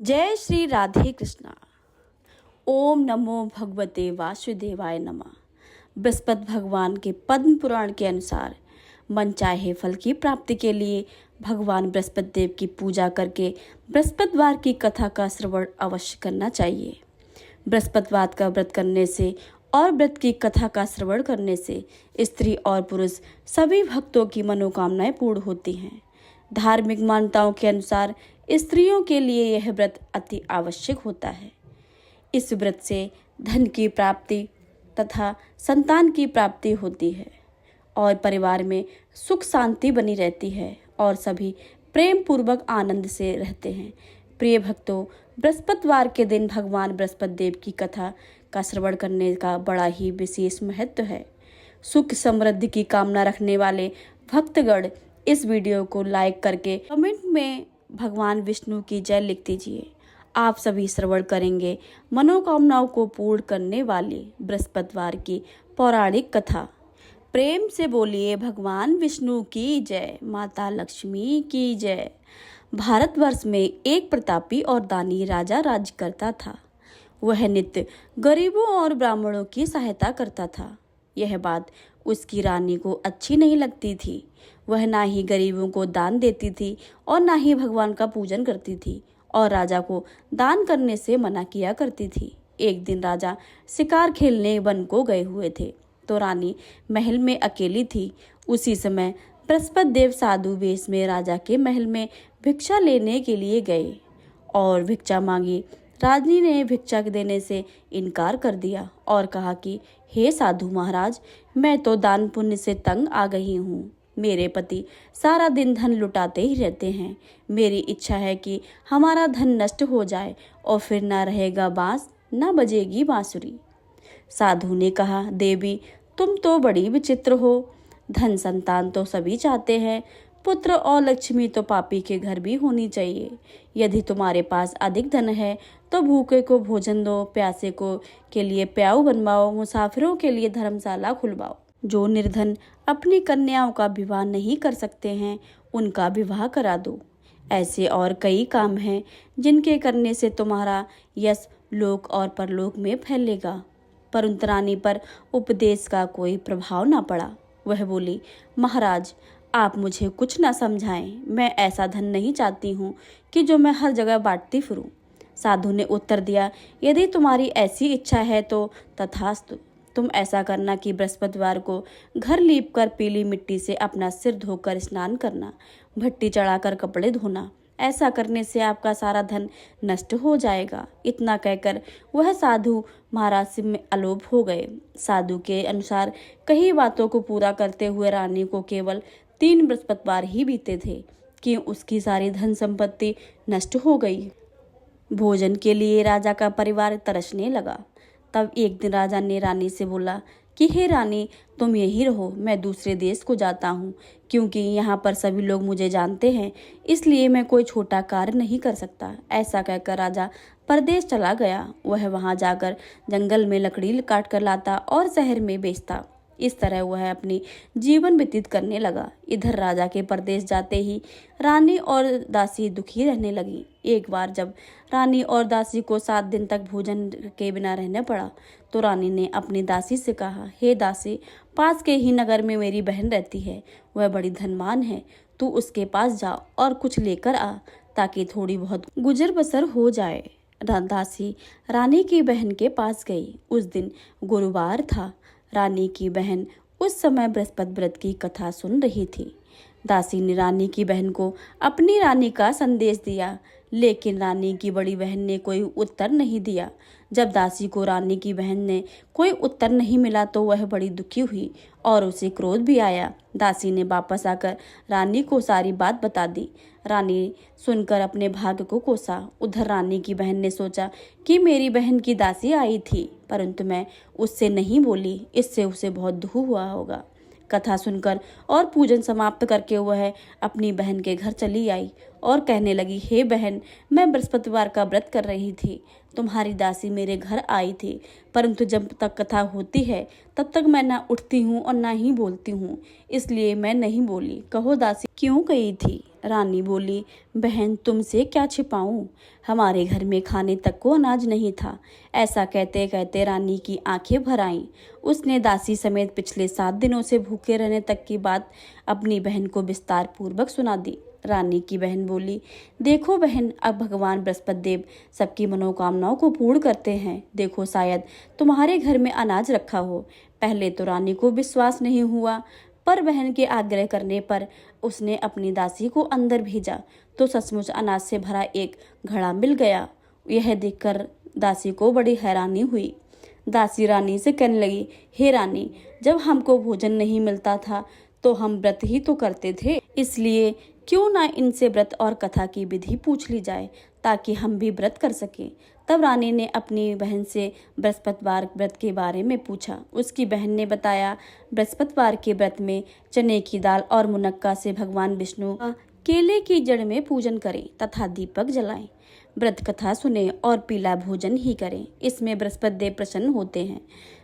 जय श्री राधे कृष्णा। ओम नमो भगवते वासुदेवाय नमः। बृहस्पति भगवान के पद्म पुराण के अनुसार मनचाहे फल की प्राप्ति के लिए भगवान बृहस्पति देव की पूजा करके बृहस्पतिवार की कथा का श्रवण अवश्य करना चाहिए। बृहस्पतिवार का व्रत करने से और व्रत की कथा का श्रवण करने से स्त्री और पुरुष सभी भक्तों की मनोकामनाएं पूर्ण होती हैं। धार्मिक मान्यताओं के अनुसार स्त्रियों के लिए यह व्रत अति आवश्यक होता है। इस व्रत से धन की प्राप्ति तथा संतान की प्राप्ति होती है और परिवार में सुख शांति बनी रहती है और सभी प्रेम पूर्वक आनंद से रहते हैं। प्रिय भक्तों, बृहस्पतिवार के दिन भगवान बृहस्पति देव की कथा का श्रवण करने का बड़ा ही विशेष महत्व है। सुख समृद्धि की कामना रखने वाले भक्तगण इस वीडियो को लाइक करके कमेंट में भगवान विष्णु की जय लिख दीजिए। आप सभी श्रवण करेंगे मनोकामनाओं को पूर्ण करने वाली बृहस्पतिवार की पौराणिक कथा। प्रेम से बोलिए भगवान विष्णु की जय, माता लक्ष्मी की जय। भारतवर्ष में एक प्रतापी और दानी राजा राज करता था। वह नित्य गरीबों और ब्राह्मणों की सहायता करता था। यह बात उसकी रानी को अच्छी नहीं लगती थी। वह ना ही गरीबों को दान देती थी और ना ही भगवान का पूजन करती थी और राजा को दान करने से मना किया करती थी। एक दिन राजा शिकार खेलने वन को गए हुए थे तो रानी महल में अकेली थी। उसी समय बृहस्पति देव साधु वेश में राजा के महल में भिक्षा लेने के लिए गए और भिक्षा मांगी। रानी ने भिक्षा देने से इनकार कर दिया और कहा कि हे साधु महाराज, मैं तो दान पुण्य से तंग आ गई हूँ। मेरे पति सारा दिन धन लुटाते ही रहते हैं। मेरी इच्छा है कि हमारा धन नष्ट हो जाए और फिर ना रहेगा बांस ना बजेगी बांसुरी। साधु ने कहा, देवी तुम तो बड़ी विचित्र हो। धन संतान तो सभी चाहते हैं, पुत्र और लक्ष्मी तो पापी के घर भी होनी चाहिए। यदि तुम्हारे पास अधिक धन है तो भूखे को भोजन दो, प्यासे को के लिए प्याऊ बनवाओ, मुसाफिरों के लिए धर्मशाला खुलवाओ। जो निर्धन अपनी कन्याओं का विवाह नहीं कर सकते हैं उनका विवाह करा दो। ऐसे और कई काम हैं जिनके करने से तुम्हारा यश लोक और परलोक में फैलेगा। परंतु रानी पर उपदेश का कोई प्रभाव न पड़ा। वह बोली, महाराज आप मुझे कुछ न समझाएं। मैं ऐसा धन नहीं चाहती हूँ कि जो मैं हर जगह बांटती फिरूं। साधु ने उत्तर दिया, यदि तुम्हारी ऐसी इच्छा है तो तथास्तु। तुम ऐसा करना कि बृहस्पतिवार को घर लीपकर पीली मिट्टी से अपना सिर धोकर स्नान करना, भट्टी चढ़ाकर कपड़े धोना। ऐसा करने से आपका सारा धन नष्ट हो जाएगा। इतना कहकर वह साधु महाराज से में अलोप हो गए। साधु के अनुसार कई बातों को पूरा करते हुए रानी को केवल 3 बृहस्पतिवार ही बीते थे कि उसकी सारी धन संपत्ति नष्ट हो गई। भोजन के लिए राजा का परिवार तरसने लगा। तब एक दिन राजा ने रानी से बोला कि हे रानी, तुम यहीं रहो, मैं दूसरे देश को जाता हूँ क्योंकि यहाँ पर सभी लोग मुझे जानते हैं, इसलिए मैं कोई छोटा कार्य नहीं कर सकता। ऐसा कहकर राजा परदेश चला गया। वह वहाँ जाकर जंगल में लकड़ी काट कर लाता और शहर में बेचता। इस तरह वह अपनी जीवन व्यतीत करने लगा। इधर राजा के परदेश जाते ही रानी और दासी दुखी रहने लगी। एक बार जब रानी और दासी को 7 दिन तक भोजन के बिना रहना पड़ा तो रानी ने अपनी दासी से कहा, हे दासी, पास के ही नगर में मेरी बहन रहती है। वह बड़ी धनवान है। तू उसके पास जा और कुछ लेकर आ ताकि थोड़ी बहुत गुजर बसर हो जाए। दासी रानी की बहन के पास गई। उस दिन गुरुवार था। रानी की बहन उस समय बृहस्पति व्रत की कथा सुन रही थी। दासी ने रानी की बहन को अपनी रानी का संदेश दिया, लेकिन रानी की बड़ी बहन ने कोई उत्तर नहीं दिया। जब दासी को रानी की बहन ने कोई उत्तर नहीं मिला तो वह बड़ी दुखी हुई और उसे क्रोध भी आया। दासी ने वापस आकर रानी को सारी बात बता दी। रानी सुनकर अपने भाग्य को कोसा। उधर रानी की बहन ने सोचा कि मेरी बहन की दासी आई थी परंतु मैं उससे नहीं बोली, इससे उसे बहुत दुख हुआ होगा। कथा सुनकर और पूजन समाप्त करके वह अपनी बहन के घर चली आई और कहने लगी, हे बहन, मैं बृहस्पतिवार का व्रत कर रही थी। तुम्हारी दासी मेरे घर आई थी परंतु जब तक कथा होती है तब तक मैं ना उठती हूँ और ना ही बोलती हूँ, इसलिए मैं नहीं बोली। कहो दासी क्यों गई थी? रानी बोली, बहन तुमसे क्या छिपाऊं, हमारे घर में खाने तक को अनाज नहीं था। ऐसा कहते कहते रानी की आंखें भर आईं। उसने दासी समेत पिछले 7 दिनों से भूखे रहने तक की बात अपनी बहन को विस्तार पूर्वक सुना दी। रानी की बहन बोली, देखो बहन, अब भगवान बृहस्पति देव सबकी मनोकामनाओं को पूर्ण करते हैं। देखो शायद तुम्हारे घर में अनाज रखा हो। पहले तो रानी को विश्वास नहीं हुआ, पर बहन के आग्रह करने पर उसने अपनी दासी को अंदर भेजा तो सचमुच अनाज से भरा एक घड़ा मिल गया। यह देखकर दासी को बड़ी हैरानी हुई। दासी रानी से कहने लगी, हे रानी, जब हमको भोजन नहीं मिलता था तो हम व्रत ही तो करते थे, इसलिए क्यों ना इनसे व्रत और कथा की विधि पूछ ली जाए ताकि हम भी व्रत कर सकें। तब रानी ने अपनी बहन से बृहस्पतिवार व्रत के बारे में पूछा। उसकी बहन ने बताया, बृहस्पतिवार के व्रत में चने की दाल और मुनक्का से भगवान विष्णु का केले की जड़ में पूजन करें तथा दीपक जलाएं, व्रत कथा सुने और पीला भोजन ही करें। इसमें बृहस्पति देव प्रसन्न होते हैं।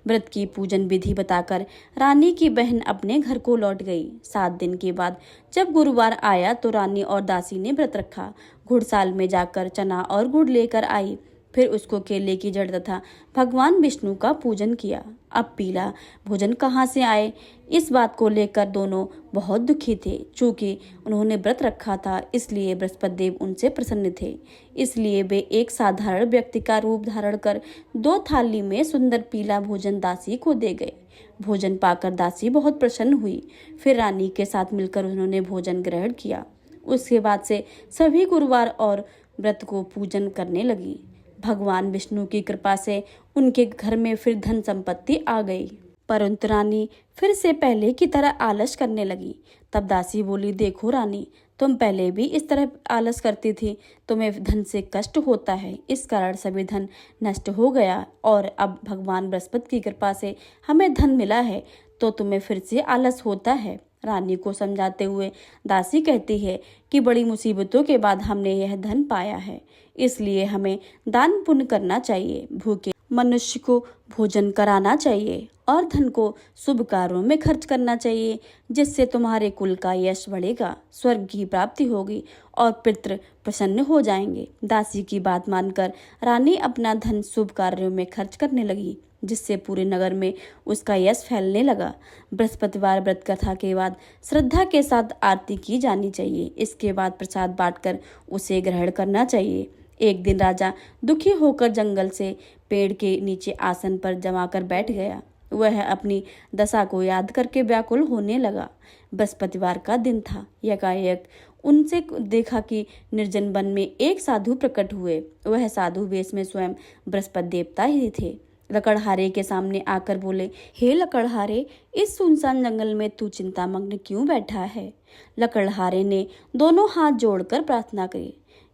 व्रत की पूजन विधि बताकर रानी की बहन अपने घर को लौट गई। 7 दिन के बाद जब गुरुवार आया तो रानी और दासी ने व्रत रखा। घुड़साल में जाकर चना और गुड़ लेकर आई, फिर उसको केले की जड़ तथा भगवान विष्णु का पूजन किया। अब पीला भोजन कहाँ से आए, इस बात को लेकर दोनों बहुत दुखी थे। चूंकि उन्होंने व्रत रखा था इसलिए बृहस्पति देव उनसे प्रसन्न थे, इसलिए वे एक साधारण व्यक्ति का रूप धारण कर 2 थाली में सुंदर पीला भोजन दासी को दे गए। भोजन पाकर दासी बहुत प्रसन्न हुई। फिर रानी के साथ मिलकर उन्होंने भोजन ग्रहण किया। उसके बाद से सभी गुरुवार और व्रत को पूजन करने लगी। भगवान विष्णु की कृपा से उनके घर में फिर धन संपत्ति आ गई, परंतु रानी फिर से पहले की तरह आलस करने लगी। तब दासी बोली, देखो रानी, तुम पहले भी इस तरह आलस करती थी, तुम्हें धन से कष्ट होता है, इस कारण सभी धन नष्ट हो गया और अब भगवान बृहस्पति की कृपा से हमें धन मिला है तो तुम्हें फिर से आलस होता है। रानी को समझाते हुए दासी कहती है कि बड़ी मुसीबतों के बाद हमने यह धन पाया है, इसलिए हमें दान पुण्य करना चाहिए, भूखे मनुष्य को भोजन कराना चाहिए और धन को शुभ कार्यों में खर्च करना चाहिए, जिससे तुम्हारे कुल का यश बढ़ेगा, स्वर्ग की प्राप्ति होगी और पितृ प्रसन्न हो जाएंगे। दासी की बात मानकर रानी अपना धन शुभ कार्यों में खर्च करने लगी, जिससे पूरे नगर में उसका यश फैलने लगा। बृहस्पतिवार व्रत कथा के बाद श्रद्धा के साथ आरती की जानी चाहिए। इसके बाद प्रसाद बांटकर उसे ग्रहण करना चाहिए। एक दिन राजा दुखी होकर जंगल से पेड़ के नीचे आसन पर जमा कर बैठ गया। वह अपनी दशा को याद करके व्याकुल होने लगा। बृहस्पतिवार का दिन था। यकायक उनसे देखा कि निर्जन वन में एक साधु प्रकट हुए। वह साधु वेश में स्वयं बृहस्पति देवता ही थे। लकड़हारे के सामने आकर बोले, हे लकड़हारे, इस सुनसान जंगल में तू चिंतामग्न क्यों बैठा है? लकड़हारे ने दोनों हाथ जोड़कर प्रार्थना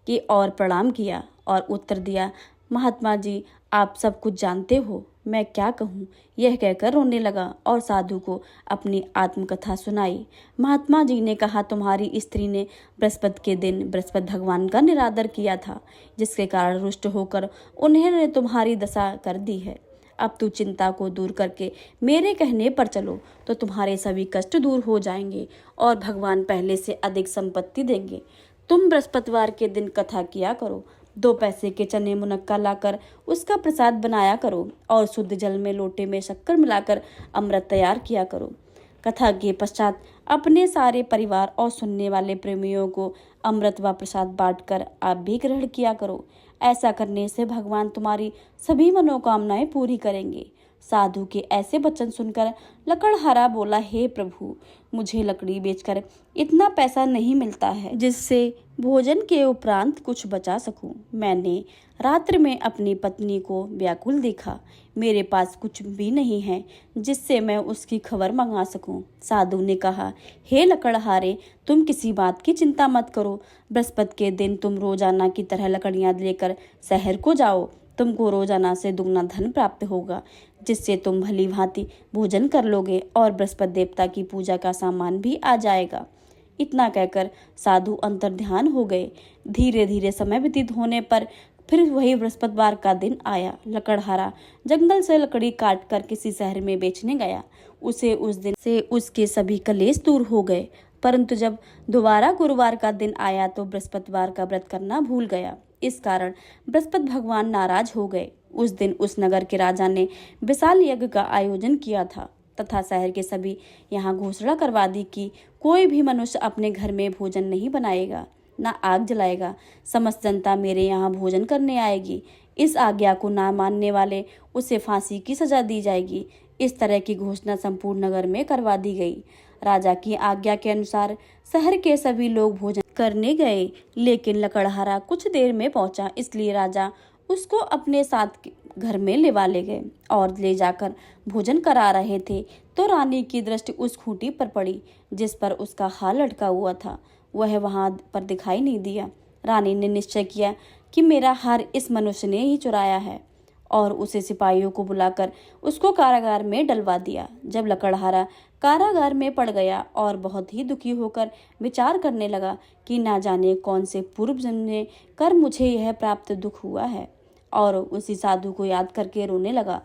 की और प्रणाम किया और उत्तर दिया, महात्मा जी, आप सब कुछ जानते हो, मैं क्या कहूँ। यह कहकर रोने लगा और साधु को अपनी आत्मकथा सुनाई। महात्मा जी ने कहा, तुम्हारी स्त्री ने बृहस्पति के दिन बृहस्पति भगवान का निरादर किया था, जिसके कारण रुष्ट होकर उन्होंने तुम्हारी दशा कर दी है। अब तू चिंता को दूर करके मेरे कहने पर चलो तो तुम्हारे सभी कष्ट दूर हो जाएंगे और भगवान पहले से अधिक संपत्ति देंगे। तुम बृहस्पतिवार के दिन कथा किया करो, 2 पैसे के चने मुनक्का लाकर उसका प्रसाद बनाया करो और शुद्ध जल में लोटे में शक्कर मिलाकर अमृत तैयार किया करो। कथा के पश्चात अपने सारे परिवार और सुनने वाले प्रेमियों को अमृत व प्रसाद बांटकर आप भी ग्रहण किया करो। ऐसा करने से भगवान तुम्हारी सभी मनोकामनाएं पूरी करेंगे। साधु के ऐसे वचन सुनकर लकड़हारा बोला, हे प्रभु, मुझे लकड़ी बेचकर इतना पैसा नहीं मिलता है जिससे भोजन के उपरांत कुछ बचा सकूं। मैंने रात्र में अपनी पत्नी को व्याकुल देखा। मेरे पास कुछ भी नहीं है जिससे मैं उसकी खबर मंगा सकूं। साधु ने कहा, हे लकड़हारे, तुम किसी बात की चिंता मत करो। बृहस्पति के दिन तुम रोजाना की तरह लकड़ियां लेकर शहर को जाओ। तुमको रोजाना से दुगना धन प्राप्त होगा, जिससे तुम भली भांति भोजन कर लोगे और बृहस्पति देवता की पूजा का सामान भी आ जाएगा। इतना कहकर साधु अंतर्ध्यान हो गए। धीरे धीरे समय व्यतीत होने पर फिर वही बृहस्पतिवार का दिन आया। लकड़हारा जंगल से लकड़ी काट कर किसी शहर में बेचने गया। उसे उस दिन से उसके सभी कलेश दूर हो गए। परंतु जब दोबारा गुरुवार का दिन आया तो बृहस्पतिवार का व्रत करना भूल गया। इस कारण बृहस्पति भगवान नाराज हो गए। उस दिन उस नगर के राजा ने विशाल यज्ञ का आयोजन किया था तथा शहर के सभी यहाँ घोषणा करवा दी कि कोई भी मनुष्य अपने घर में भोजन नहीं बनाएगा, ना आग जलाएगा। समस्त जनता मेरे यहाँ भोजन करने आएगी। इस आज्ञा को ना मानने वाले उसे फांसी की सजा दी जाएगी। इस तरह की घोषणा संपूर्ण नगर में करवा दी गई। राजा की आज्ञा के अनुसार शहर के सभी लोग भोजन करने गए, लेकिन लकड़हारा कुछ देर में पहुंचा, इसलिए राजा उसको अपने साथ घर में ले गए और ले जाकर भोजन करा रहे थे तो रानी की दृष्टि उस खूंटी पर पड़ी जिस पर उसका हार लटका हुआ था। वह वहां पर दिखाई नहीं दिया। रानी ने निश्चय किया कि मेरा हार इस मनुष्य ने ही चुराया है और उसे सिपाहियों को बुलाकर उसको कारागार में डलवा दिया। जब लकड़हारा कारागार में पड़ गया और बहुत ही दुखी होकर विचार करने लगा कि ना जाने कौन से पूर्व जन्म ने कर मुझे यह प्राप्त दुख हुआ है, और उसी साधु को याद करके रोने लगा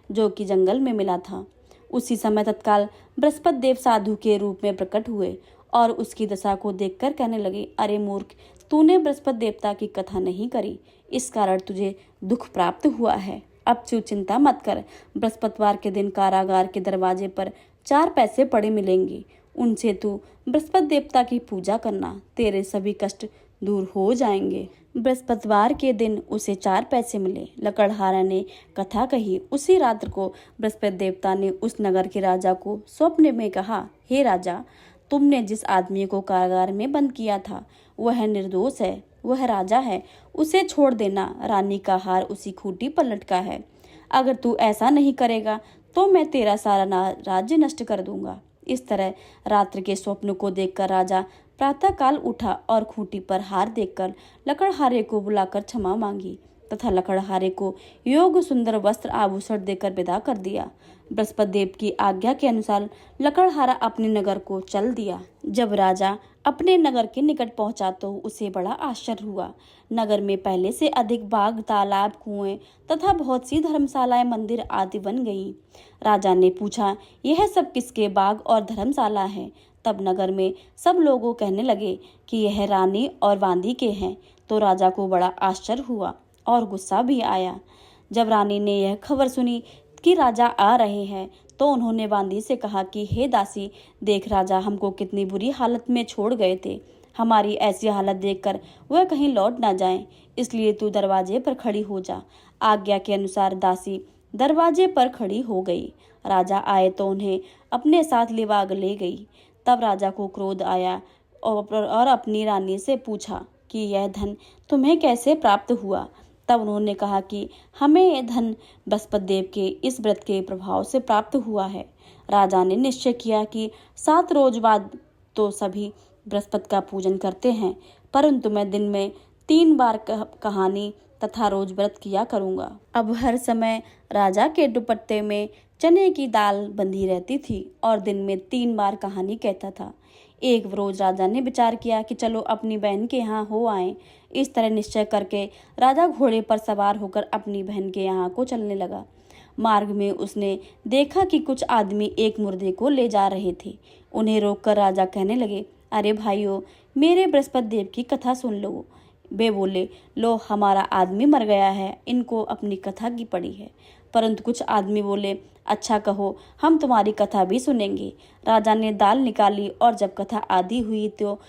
जो कि जंगल में मिला था। उसी समय तत्काल बृहस्पति देव साधु के रूप में प्रकट हुए और उसकी दशा को देखकर कहने लगे, अरे मूर्ख, तूने बृहस्पति देवता की कथा नहीं करी, इस कारण तुझे दुख प्राप्त हुआ है। अब तू चिंता मत कर। बृहस्पतिवार के दिन कारागार के दरवाजे पर 4 पैसे पड़े मिलेंगे, उनसे तू बृहस्पति देवता की पूजा करना, तेरे सभी कष्ट दूर हो जाएंगे। बृहस्पतिवार के दिन उसे 4 पैसे मिले। लकड़हारा ने कथा कही। उसी रात्र को बृहस्पति देवता ने उस नगर के राजा को स्वप्न में कहा, हे राजा, तुमने जिस आदमी को कारागार में बंद किया था वह निर्दोष है, वह राजा है, उसे छोड़ देना। रानी का हार उसी खूंटी पर लटका है। अगर तू ऐसा नहीं करेगा तो मैं तेरा सारा राज्य नष्ट कर दूंगा। इस तरह रात्र के स्वप्न को देखकर राजा प्रातःकाल उठा और खूंटी पर हार देखकर लकड़हारे को बुलाकर क्षमा मांगी तथा लकड़हारे को योग्य सुंदर वस्त्र आभूषण देकर विदा कर दिया। बृहस्पति देव की आज्ञा के अनुसार लकड़हारा अपने नगर को चल दिया। जब राजा अपने नगर के निकट पहुंचा तो उसे बड़ा आश्चर्य हुआ। नगर में पहले से अधिक बाग, तालाब, कुएं तथा बहुत सी धर्मशालाएं, मंदिर आदि बन गईं। राजा ने पूछा, यह सब किसके बाग और धर्मशाला है? तब नगर में सब लोगों कहने लगे कि यह रानी और बांदी के हैं। तो राजा को बड़ा आश्चर्य हुआ और गुस्सा भी आया। जब रानी ने यह खबर सुनी कि राजा आ रहे हैं तो उन्होंने बांदी से कहा कि हे दासी, देख राजा हमको कितनी बुरी हालत में छोड़ गए थे। हमारी ऐसी हालत देखकर वह कहीं लौट ना जाएं, इसलिए तू दरवाजे पर खड़ी हो जा। आज्ञा के अनुसार दासी दरवाजे पर खड़ी हो गई। राजा आए तो उन्हें अपने साथ लिवाग ले गई। तब राजा को क्रोध आया और अपनी रानी से पूछा कि यह धन तुम्हें कैसे प्राप्त हुआ? तब उन्होंने कहा कि हमें यह धन बृहस्पति देव के इस व्रत के प्रभाव से प्राप्त हुआ है। राजा ने निश्चय किया कि 7 रोज बाद तो सभी बृहस्पति का पूजन करते हैं, परंतु मैं दिन में 3 बार कहानी तथा रोज व्रत किया करूंगा। अब हर समय राजा के दुपट्टे में चने की दाल बंधी रहती थी और दिन में 3 बार कहानी कहता था। एक रोज राजा ने विचार किया कि चलो अपनी बहन के यहाँ हो आए। इस तरह निश्चय करके राजा घोड़े पर सवार होकर अपनी बहन के यहाँ को चलने लगा। मार्ग में उसने देखा कि कुछ आदमी एक मुर्दे को ले जा रहे थे। उन्हें रोककर राजा कहने लगे, अरे भाइयों, मेरे बृहस्पति देव की कथा सुन लो। वे बोले, लो हमारा आदमी मर गया है, इनको अपनी कथा की पड़ी है। परंतु कुछ आदमी बोले, अच्छा कहो, हम तुम्हारी कथा भी सुनेंगे। राजा ने दाल निकाली और जब कथा आधी हुई तो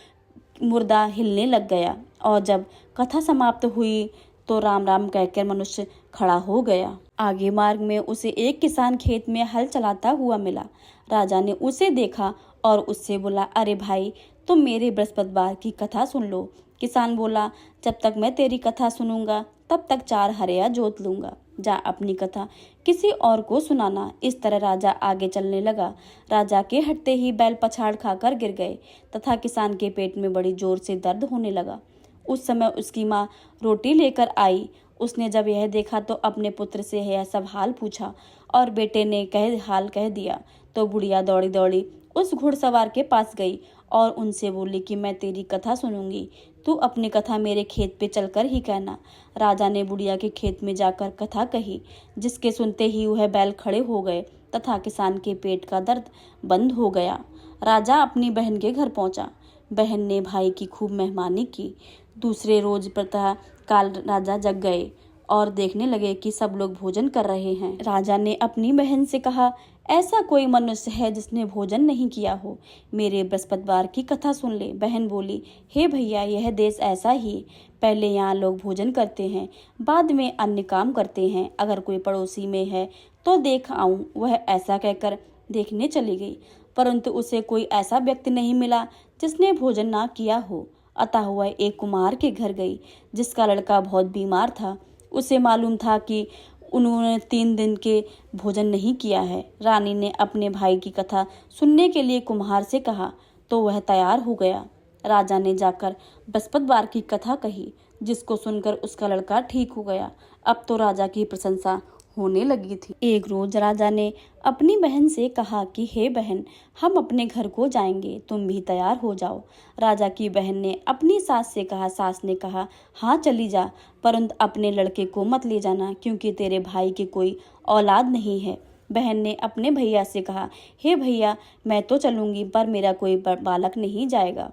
मुर्दा हिलने लग गया और जब कथा समाप्त हुई तो राम राम कहकर मनुष्य खड़ा हो गया। आगे मार्ग में उसे एक किसान खेत में हल चलाता हुआ मिला। राजा ने उसे देखा और उससे बोला, अरे भाई, तुम मेरे बृहस्पतिवार की कथा सुन लो। किसान बोला, जब तक मैं तेरी कथा सुनूंगा तब तक 4 हरिया जोत लूंगा। जा अपनी कथा किसी और को सुनाना। इस तरह राजा आगे चलने लगा। राजा के हटते ही बैल पछाड़ खाकर गिर गए तथा किसान के पेट में बड़ी जोर से दर्द होने लगा। उस समय उसकी माँ रोटी लेकर आई। उसने जब यह देखा तो अपने पुत्र से यह सब हाल पूछा और बेटे ने हाल कह दिया। तो बुढ़िया दौड़ी दौड़ी उस घुड़सवार के पास गई और उनसे बोली कि मैं तेरी कथा सुनूंगी, तू अपनी कथा मेरे खेत पे चलकर ही कहना। राजा ने बुढ़िया के खेत में जाकर कथा कही, जिसके सुनते ही वह बैल खड़े हो गए तथा किसान के पेट का दर्द बंद हो गया। राजा अपनी बहन के घर पहुंचा। बहन ने भाई की खूब मेहमानी की। दूसरे रोज प्रातः काल राजा जग गए और देखने लगे कि सब लोग भोजन कर रहे हैं। राजा ने अपनी बहन से कहा, ऐसा कोई मनुष्य है जिसने भोजन नहीं किया हो, मेरे बृहस्पतिवार की कथा सुन ले। बहन बोली, हे भैया, यह देश ऐसा ही, पहले यहाँ लोग भोजन करते हैं, बाद में अन्य काम करते हैं। अगर कोई पड़ोसी में है तो देख आऊं। वह ऐसा कहकर देखने चली गई, परंतु उसे कोई ऐसा व्यक्ति नहीं मिला जिसने भोजन ना किया हो। अतः वह एक कुम्हार के घर गई जिसका लड़का बहुत बीमार था। उसे मालूम था कि उन्होंने 3 दिन के भोजन नहीं किया है। रानी ने अपने भाई की कथा सुनने के लिए कुम्हार से कहा तो वह तैयार हो गया। राजा ने जाकर बृहस्पतिवार की कथा कही, जिसको सुनकर उसका लड़का ठीक हो गया। अब तो राजा की प्रशंसा होने लगी थी। एक रोज राजा ने अपनी बहन से कहा कि हे बहन, हम अपने घर को जाएंगे, तुम भी तैयार हो जाओ। राजा की बहन ने अपनी सास से कहा। सास ने कहा, हाँ चली जा, परंतु अपने लड़के को मत ले जाना, क्योंकि तेरे भाई के कोई औलाद नहीं है। बहन ने अपने भैया से कहा, हे भैया, मैं तो चलूंगी, पर मेरा कोई बालक नहीं जाएगा।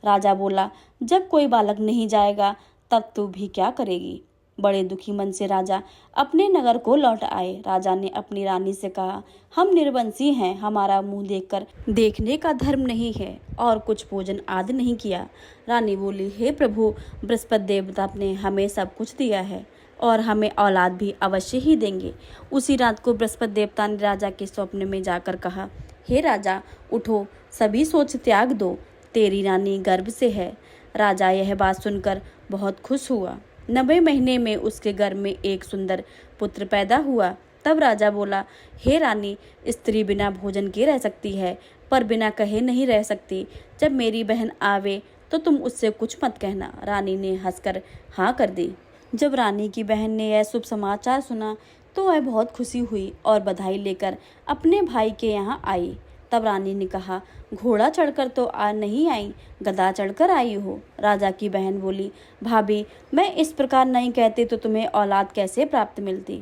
राजा बोला, जब कोई बालक नहीं जाएगा तब तू भी क्या करेगी। बड़े दुखी मन से राजा अपने नगर को लौट आए। राजा ने अपनी रानी से कहा, हम निर्वंशी हैं, हमारा मुंह देखकर देखने का धर्म नहीं है और कुछ भोजन आदि नहीं किया। रानी बोली, हे प्रभु, बृहस्पति देवता ने हमें सब कुछ दिया है और हमें औलाद भी अवश्य ही देंगे। उसी रात को बृहस्पति देवता ने राजा के स्वप्न में जाकर कहा, हे राजा, उठो, सभी सोच त्याग दो, तेरी रानी गर्भ से है। राजा यह बात सुनकर बहुत खुश हुआ। 90 महीने में उसके गर्भ में एक सुंदर पुत्र पैदा हुआ। तब राजा बोला, हे रानी, स्त्री बिना भोजन के रह सकती है, पर बिना कहे नहीं रह सकती। जब मेरी बहन आवे तो तुम उससे कुछ मत कहना। रानी ने हंसकर हाँ कर दी। जब रानी की बहन ने यह शुभ समाचार सुना तो वह बहुत खुशी हुई और बधाई लेकर अपने भाई के यहाँ आई। तब रानी ने कहा, घोड़ा चढ़कर तो नहीं आई, गधा चढ़कर आई हो। राजा की बहन बोली, भाभी, मैं इस प्रकार नहीं कहती तो तुम्हें औलाद कैसे प्राप्त मिलती।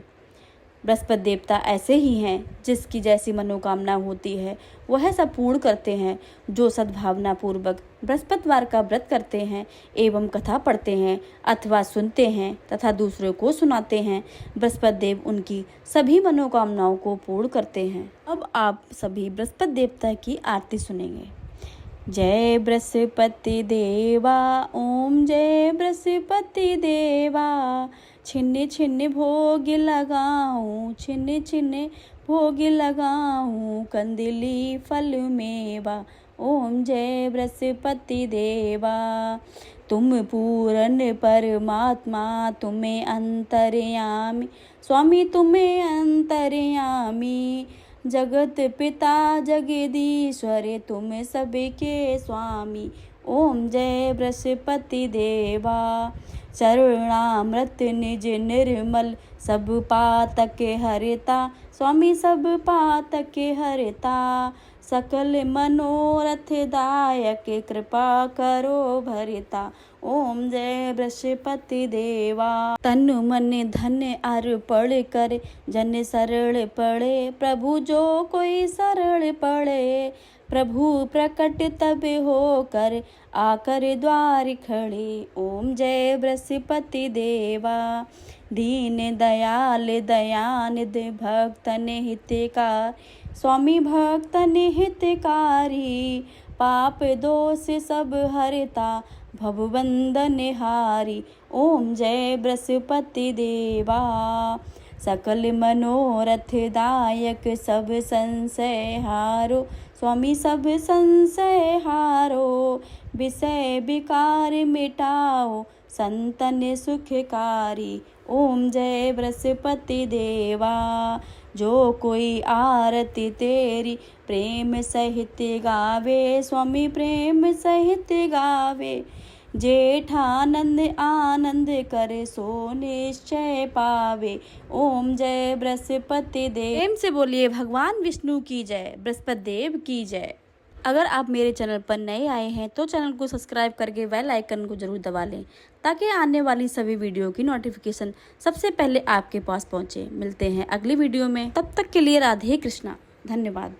बृहस्पति देवता ऐसे ही हैं, जिसकी जैसी मनोकामना होती है वह सब पूर्ण करते हैं। जो सद्भावना पूर्वक बृहस्पतिवार का व्रत करते हैं एवं कथा पढ़ते हैं अथवा सुनते हैं तथा दूसरों को सुनाते हैं, बृहस्पति देव उनकी सभी मनोकामनाओं को पूर्ण करते हैं। अब आप सभी बृहस्पति देवता की आरती सुनेंगे। जय बृहस्पति देवा, ओम जय बृहस्पति देवा, छिन्न छिन्न भोग लगाऊं, छिन्न छिन्न भोग लगाऊं, कंदिली फल मेवा, ओम जय बृहस्पति देवा। तुम पूर्ण परमात्मा, तुम्हें अंतर्यामी, स्वामी तुम्हें अंतर्यामी, जगत पिता जगदीश्वर, तुम सबके स्वामी, ओम जय बृहस्पति देवा। चरणामृत निज निर्मल, सब पातक हरता, स्वामी सब पातक हरता, सकल मनोरथ दायक, कृपा करो भरता, ओम जय बृहस्पति देवा। तन मन धन अर्पण कर, जन सरल पड़े, प्रभु जो कोई सरल पड़े, प्रभु प्रकट तब होकर आकर द्वार खड़े, ओम जय बृहस्पति देवा। दीन दयाल दयानिधि, भक्तन हितकार, स्वामी भक्तन हितकारी, पाप दोष सब हरता, भवबंधन हारी, ओम जय बृहस्पति देवा। सकल मनोरथ दायक, सब संशय हारो, स्वामी सब संशय हारो, विषय विकार मिटाओ, संतन सुखकारी, ओम जय बृहस्पति देवा। जो कोई आरती तेरी प्रेम सहित गावे, स्वामी प्रेम सहित गावे, जेठानंद आनंद करे, सो निश्चय पावे, ओम जय बृहस्पति देव। प्रेम से बोलिए भगवान विष्णु की जय, बृहस्पति देव की जय। अगर आप मेरे चैनल पर नए आए हैं तो चैनल को सब्सक्राइब करके बेल आइकन को जरूर दबा लें, ताकि आने वाली सभी वीडियो की नोटिफिकेशन सबसे पहले आपके पास पहुंचे। मिलते हैं अगली वीडियो में, तब तक के लिए राधे कृष्णा, धन्यवाद।